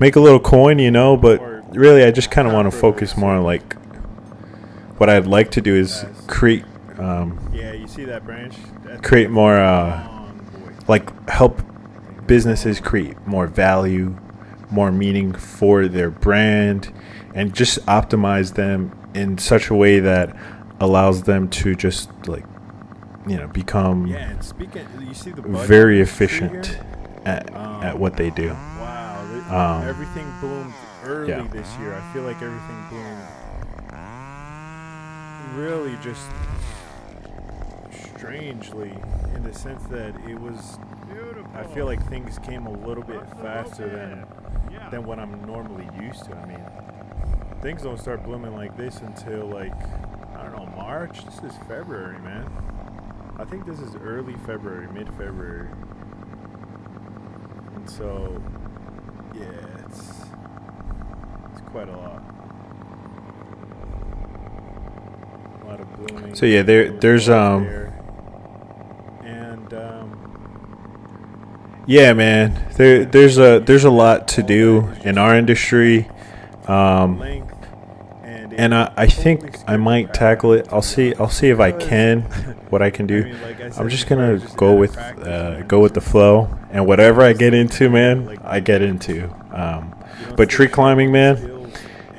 D: make a little coin, you know. But really, I just kind of want to focus more on, like, what I'd like to do is create
A: Yeah, you see that branch? That's
D: create more
A: long boy.
D: like help businesses create more value, more meaning for their brand, and just optimize them in such a way that allows them to just, like, you know, become
A: Yeah, and speaking, you see the bud
D: very
A: on this tree
D: efficient
A: here?
D: at what they do.
A: Wow, everything bloomed early
D: yeah.
A: this year. I feel like everything bloomed really just strangely in the sense that it was.
C: Beautiful.
A: I feel like things came a little bit faster
C: Yeah.
A: than what I'm normally used to. I mean, things don't start blooming like this until like, I don't know, March. This is February, man. I think this is early February, mid-February. And so, yeah, it's quite a lot. A lot of blooming.
D: So yeah, there's
A: and
D: yeah, man. There's a lot to do in our industry.
A: length,
D: And I think I might tackle it. I'll see if I can, what I can do. I'm just gonna go with the flow, and whatever I get into, man, I get into. But tree climbing, man,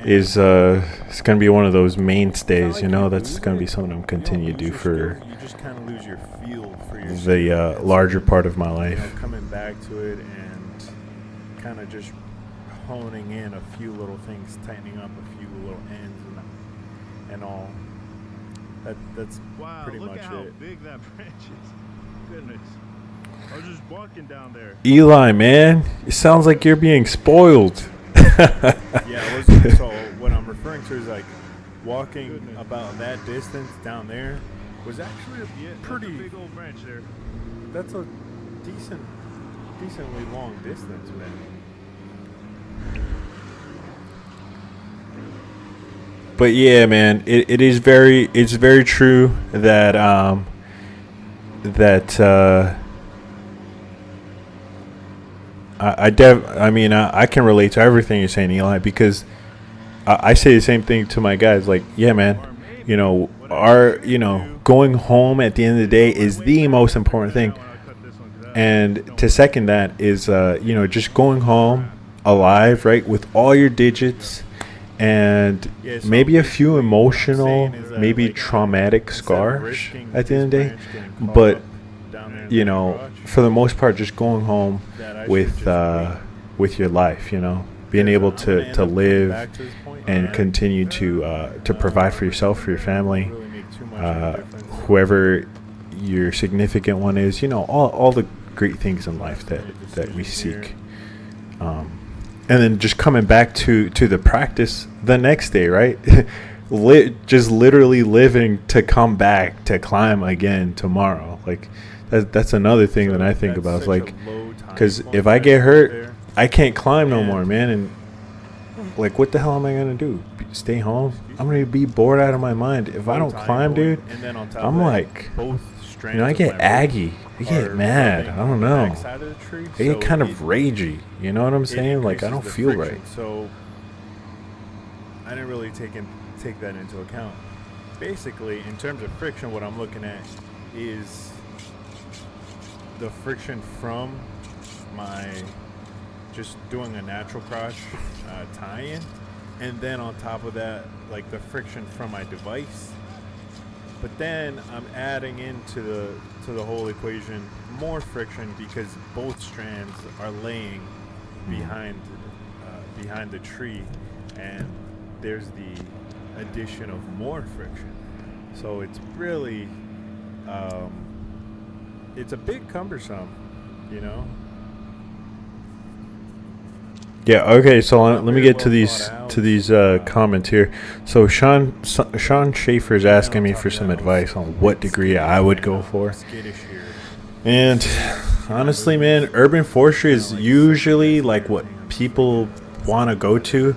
D: is it's gonna be one of those mainstays. You know, that's gonna be something I'm continue to do for
A: you just kind of lose your feel for your
D: the larger part of my life.
A: coming back to it and kind of just honing in a few little things, tightening up a few little ends and all. That's
C: Wow,
A: pretty
C: look
A: much
C: at how
A: it.
C: big that branch is. Goodness. I was just walking down there.
D: Eli, man, it sounds like you're being spoiled.
A: Yeah, so what I'm referring to is like walking
C: Goodness.
A: about that distance down there was actually
C: Yeah, that's a
A: pretty.
C: big old branch there.
A: That's a decently long distance, man.
D: But yeah, man, it's very true that I can relate to everything you're saying, Eli, because I say the same thing to my guys. Like, yeah, man, you know, going home at the end of the day is the most important thing. And to second that is, just going home alive, right, with all your digits and
A: Yeah, so
D: maybe a few
A: basically what I'm
D: emotional,
A: saying is that,
D: maybe
A: like,
D: traumatic
A: instead of
D: scars
A: risking
D: at the end of the
A: this
D: day.
A: branch getting caught
D: But,
A: up down there in
D: you
A: the
D: know,
A: garage,
D: for the most part, just going home
A: that I should
D: with
A: just wait.
D: with your life, being
A: Because
D: able
A: I'm gonna end
D: to
A: up coming
D: live
A: back to this point
D: and continue to provide for yourself, for your family,
A: really make too much of a difference.
D: whoever your significant one is, all the great things in life that we seek. And then just coming back to the practice the next day, right? Just literally living to come back to climb again tomorrow. Like that's another thing that I think about. It's like, because if I get hurt, I can't climb no more, man. And like, what the hell am I gonna do? Stay home? I'm gonna be bored out of my mind if I don't climb, dude. I'm like, I get aggy. I get mad. I don't know. I get kind of ragey. You know what I'm saying? Like, I don't feel right.
A: So I didn't really take that into account. Basically, in terms of friction, what I'm looking at is the friction from my just doing a natural crotch tie-in, and then on top of that, like the friction from my device. But then I'm adding into the whole equation more friction because both strands are laying behind the tree, and there's the addition of more friction. So it's really it's a bit cumbersome,
D: Yeah. Okay. So let me
A: very
D: get to
A: well
D: these
A: thought
D: to
A: out.
D: these comments here. So Sean Schaefer is asking me for some advice on what degree I would go for.
A: Skittish here.
D: And honestly, man, urban forestry is usually like what people want to go to,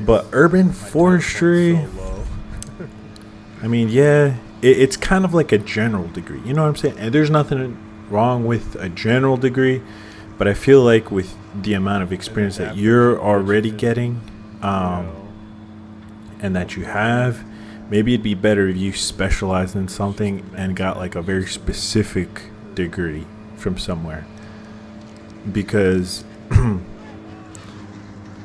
D: but urban forestry,
A: So low.
D: I mean, yeah, it's kind of like a general degree. You know what I'm saying? And there's nothing wrong with a general degree, but I feel like with the amount of experience that you're already getting, and that you have, maybe it'd be better if you specialized in something and got like a very specific degree from somewhere. Because I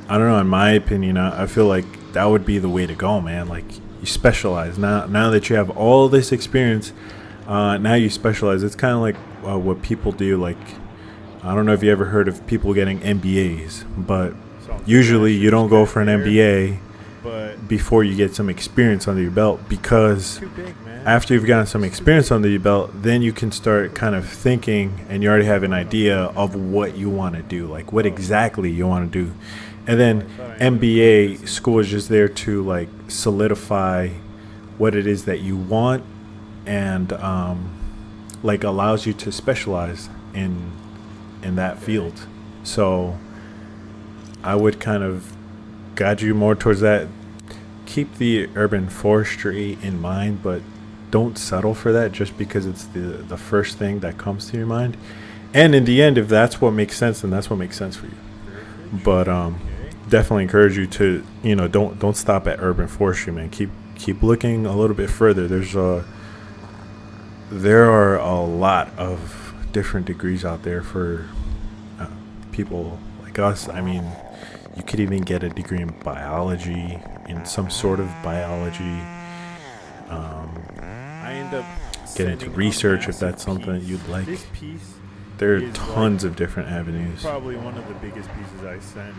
D: don't know, in my opinion, I feel like that would be the way to go, man. Like, you specialize now that you have all this experience. Now you specialize. It's kind of like what people do. Like, I don't know if you ever heard of people getting MBAs, but usually you don't go for an MBA
A: But
D: before you get some experience under your belt, because
A: too big, man. after you've gotten some experience under your belt, then you can start kind of thinking, and you already have an idea of what you want to do, like what exactly you want to do. And then MBA school is just there to like solidify what it is that you want, and like allows you to specialize in that field. So I would kind of guide you more towards that. Keep the urban forestry in mind, but don't settle for that just because it's the first thing that comes to your mind. And in the end, if that's what makes sense, then that's what makes sense for you. But definitely encourage you to, you know, don't stop at urban forestry, man. Keep looking a little bit further. There are a lot of different degrees out there for people like us. I mean, you could even get a degree in biology, in some sort of biology.
B: I end up
A: Get into research if that's something that you'd like.
B: This piece
A: There are
B: is
A: tons
B: like
A: of different avenues.
B: probably one of the biggest pieces I sent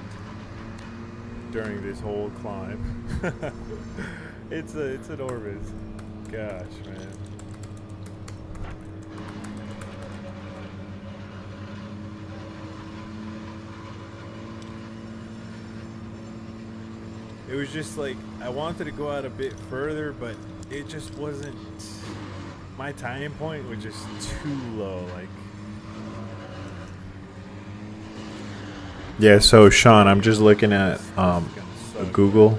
B: during this whole climb. It's enormous. Gosh, man. It was just like I wanted to go out a bit further, but it just wasn't. My tying point was just too low. Like,
A: Yeah, so Sean, I'm just looking at Google,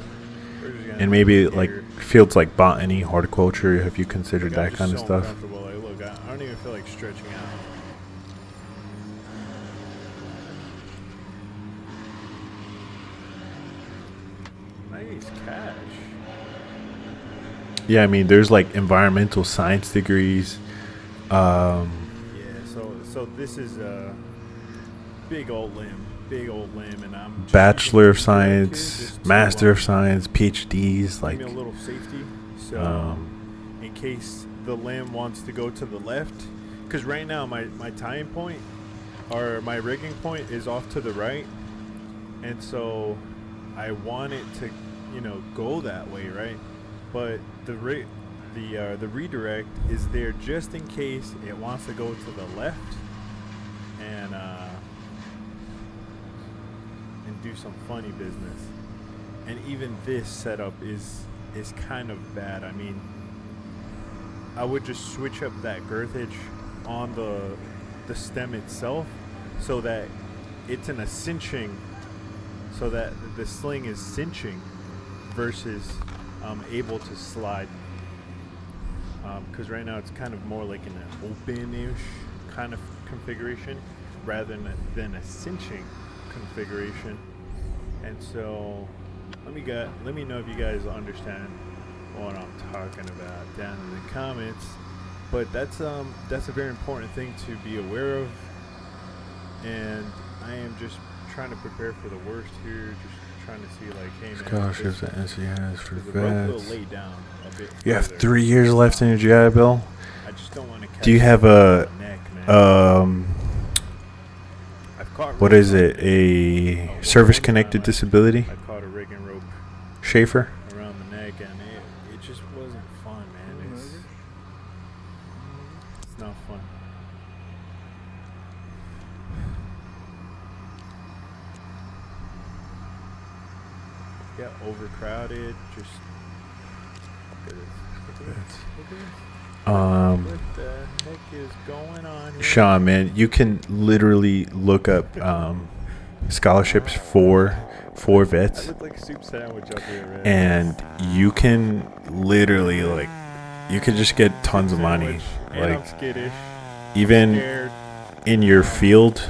A: and maybe like fields like botany, horticulture. Have you considered that kind of stuff?
B: Like, look, I don't even feel like stretching out. Nice catch.
A: Yeah, I mean, there's like environmental science degrees.
B: Yeah, so this is a big old limb, and I'm just
A: Bachelor of
B: using
A: Science,
B: just to,
A: Master of Science, PhDs, like
B: give me a little safety, so in case the limb wants to go to the left, because right now my tying point or my rigging point is off to the right, and so I want it to, go that way, right? But the redirect is there just in case it wants to go to the left and do some funny business. And even this setup is kind of bad. I mean, I would just switch up that girthage on the stem itself so that it's in a cinching, so that the sling is cinching versus able to slide. Because right now it's kind of more like in an open-ish kind of configuration rather than a cinching configuration. And so let me know if you guys understand what I'm talking about down in the comments. But that's a very important thing to be aware of, and I am just trying to prepare for the worst here, just trying to see like, hey man,
A: scholarships that ANSI has for
B: the rope will
A: vets.
B: lay down a bit
A: You have
B: further.
A: 3 years left in your GI Bill.
B: I just don't want to catch
A: Do you have
B: the neck, man. I've caught
A: What is it? A service-connected disability?
B: I caught a rigging rope
A: Schaefer?
B: around the neck, and it just wasn't fun, man. It's not fun. Yeah, overcrowded. Just look at this. Look at this. Look at this. What the heck is going on here?
A: Sean, man, you can literally look up scholarships for
B: I
A: vets,
B: look like a soup sandwich up here, man.
A: and you can literally you could just get tons of money.
B: And I'm
A: Like
B: skittish.
A: even
B: Scared.
A: in your field,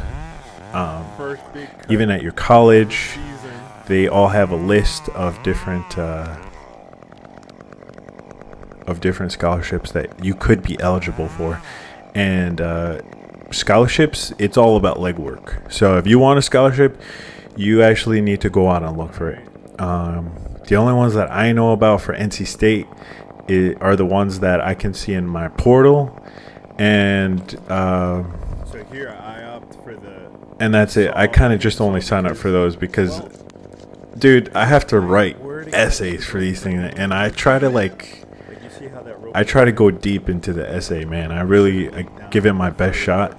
B: First big cut
A: even at your college,
B: season.
A: they all have a list of different scholarships that you could be eligible for. And scholarships, it's all about legwork. So if you want a scholarship, you actually need to go out and look for it. The only ones that I know about for NC State are the ones that I can see in my portal, and
B: So here I opt for
A: and that's it. I kind of just only sign up for those because, dude, I have to write essays for these things, and I try to
B: like you see how that rope
A: I try to go deep into the essay, man. I give it my best shot,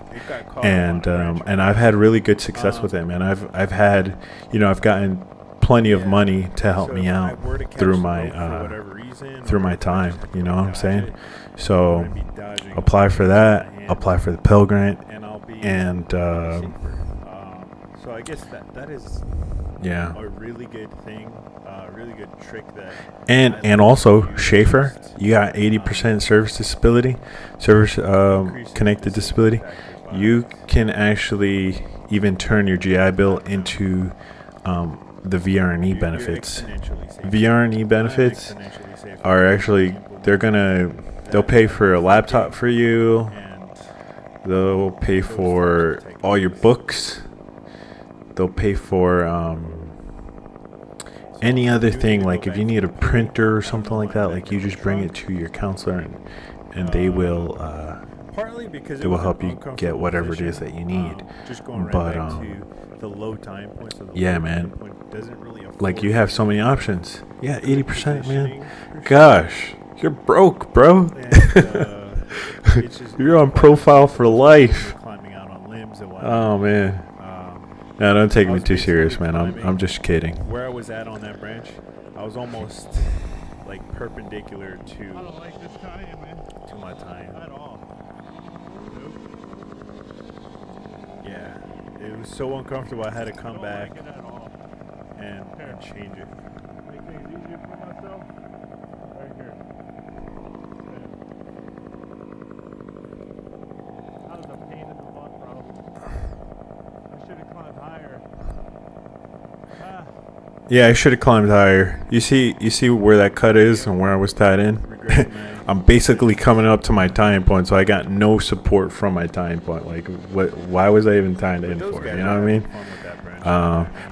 A: and I've had really good success with it, man. I've had, you know, I've gotten plenty of money to help me out through my time. You know what I'm saying? So apply for that. Apply for the Pell Grant, and
B: so I guess that is
A: yeah,
B: a really good thing, a really good trick that.
A: and also Schaefer, you got 80% service connected disability. You can actually even turn your GI Bill into the VRNE benefits. VRNE benefits are actually, they'll pay for a laptop for you. They'll pay for all your books. They'll pay for any other thing, like if you need a printer or something like that, like you just bring it to your counselor, and they will help you get whatever it is that you need. But yeah, man, like you have so many options. Yeah, 80%, man. Gosh, you're broke, bro. You're on profile for life. Oh man. No, don't take me too serious, man. I'm just kidding.
B: Where I was at on that branch, I was almost like perpendicular
C: I don't like this tie-in, man.
B: to my tie-in.
C: At all.
B: Yeah, it was so uncomfortable. I had to come
C: Don't
B: back
C: like it at all.
B: and change it.
C: Make things easier for myself. Right here. That was a pain in the butt, bro. I should have climbed higher. Ah.
A: Yeah, I should have climbed higher. You see where that cut is and where I was tied in? I'm basically coming up to my tying point, so I got no support from my tying point. Like, why was I even tying in for? You know what I mean?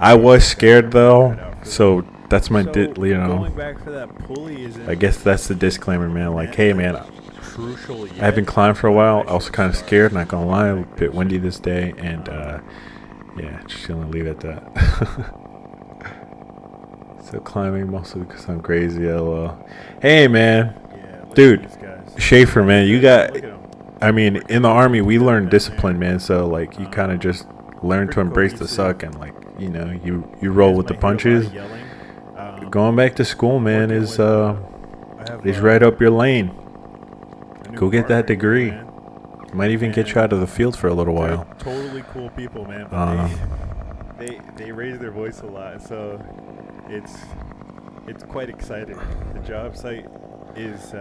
A: I was scared though, so that's my, you know.
B: Going back for that pulley isn't
A: I guess that's the disclaimer, man. Like, hey, man,
B: crucial yet.
A: I haven't climbed for a while. I was kind of scared, not gonna lie. A bit windy this day, and yeah, just gonna leave it at that. Still climbing, mostly because I'm crazy. LOL. Hey, man. Dude, Schaefer, man, you got, I mean, in the Army, we learn discipline, man. So, like, you kind of just learn to embrace the suck and, like, you know, you roll with the punches. Going back to school, man, is right up your lane. Go get that degree. Might even get you out of the field for a little while.
B: Totally cool people, man. But they raise their voice a lot, so it's quite exciting. The job site is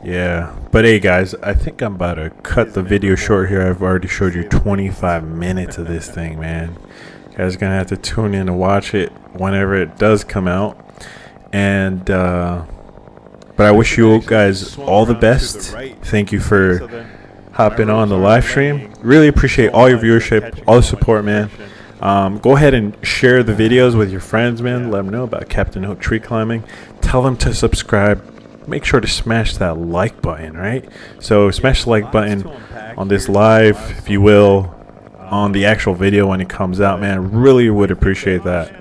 A: yeah, but hey guys, I think I'm about to cut the video short here. I've already showed you 25 minutes of this thing, man. You guys are gonna have to tune in to watch it whenever it does come out. And but I wish you guys all the best. Thank you for hopping on the live stream. Really appreciate all your viewership, all the support, man. Go ahead and share the videos with your friends, man. Let them know about Captain Hook tree climbing. Tell them to subscribe. Make sure to smash that like button, right? So smash the like button on this live, if you will, on the actual video when it comes out, man. Really would appreciate that.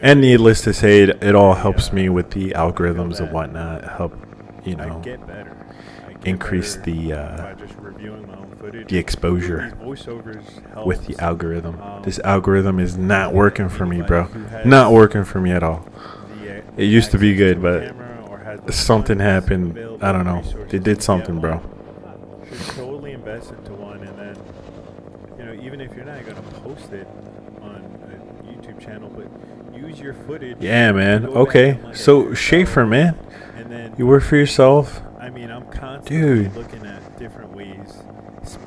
A: And needless to say, it all helps me with the algorithms and whatnot. Help, you know, increase the exposure with the algorithm. This algorithm is not working for me, bro. Not working for me at all. It used to be good, but something happened. I don't know. It did something, bro.
B: Should totally invest into one, and then, you know, even if you're not gonna post it on a YouTube channel, but use your footage.
A: Yeah, man. Okay. So Schaefer, man, you work for yourself.
B: I mean, I'm constantly looking at different ways.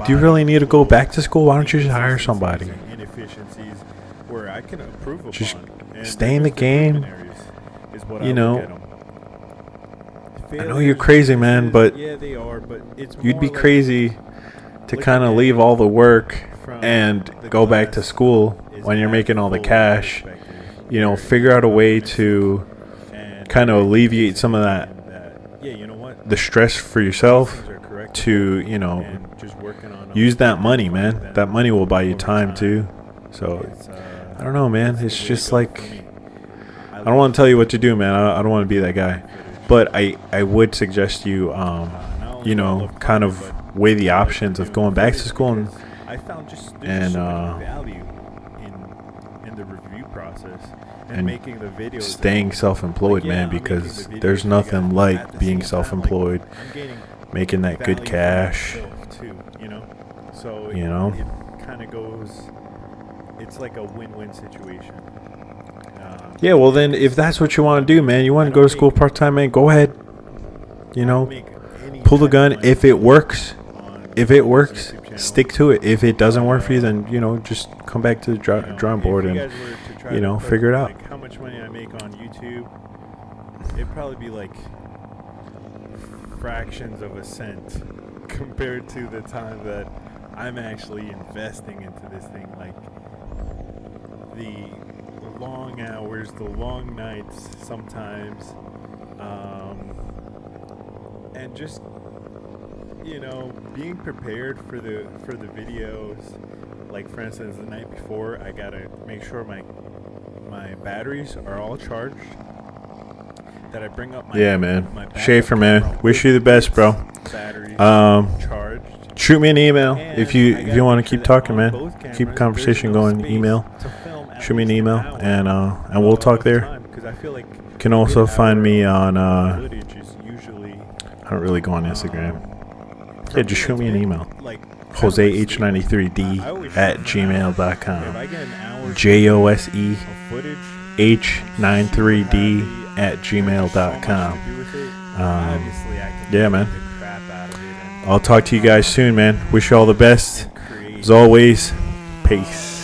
A: Do you really need to go back to school? Why don't you just hire somebody?
B: Inefficiencies where I can improve upon.
A: Just stay in the game. You know, I know you're crazy, man, but you'd be crazy to kind of leave all the work and go back to school when you're making all the cash. You know, figure out a way to kind of alleviate some of that, the stress for yourself, to, you know, use that money, man. That money will buy you time too. So I don't know, man. It's just like, I don't want to tell you what to do, man. I don't want to be that guy. But I would suggest you, you know, kind of weigh the options of going back to school and
B: I found just
A: and,
B: so much value in the review process and making the videos,
A: staying self-employed, man, because there's nothing like being self-employed, making that good cash,
B: too, you know. So
A: you know.
B: it kind of goes. It's like a win-win situation.
A: Yeah, well then, if that's what you want to do, man, you want to go to school part-time, man, go ahead. You know, pull the gun. If it works, stick to it. If it doesn't work for you, then, you know, just come back to the drawing board and, you know, figure it out.
B: Like how much money I make on YouTube, it'd probably be like fractions of a cent compared to the time that I'm actually investing into this thing. Like the long hours, the long nights sometimes, and just, you know, being prepared for the videos. Like for instance, the night before, I gotta make sure my batteries are all charged. That I bring up my
A: man. Schaefer, man, wish you the best, bro.
B: Batteries
A: charged. Shoot me an email if you want to keep talking, man. Keep the conversation going. Email. Shoot me an email and we'll talk there. You can also find me on. I don't really go on Instagram. Yeah, just shoot me an email. JoseH93D@gmail.com. JoseH93D@gmail.com. Yeah, man. I'll talk to you guys soon, man. Wish you all the best. As always, peace.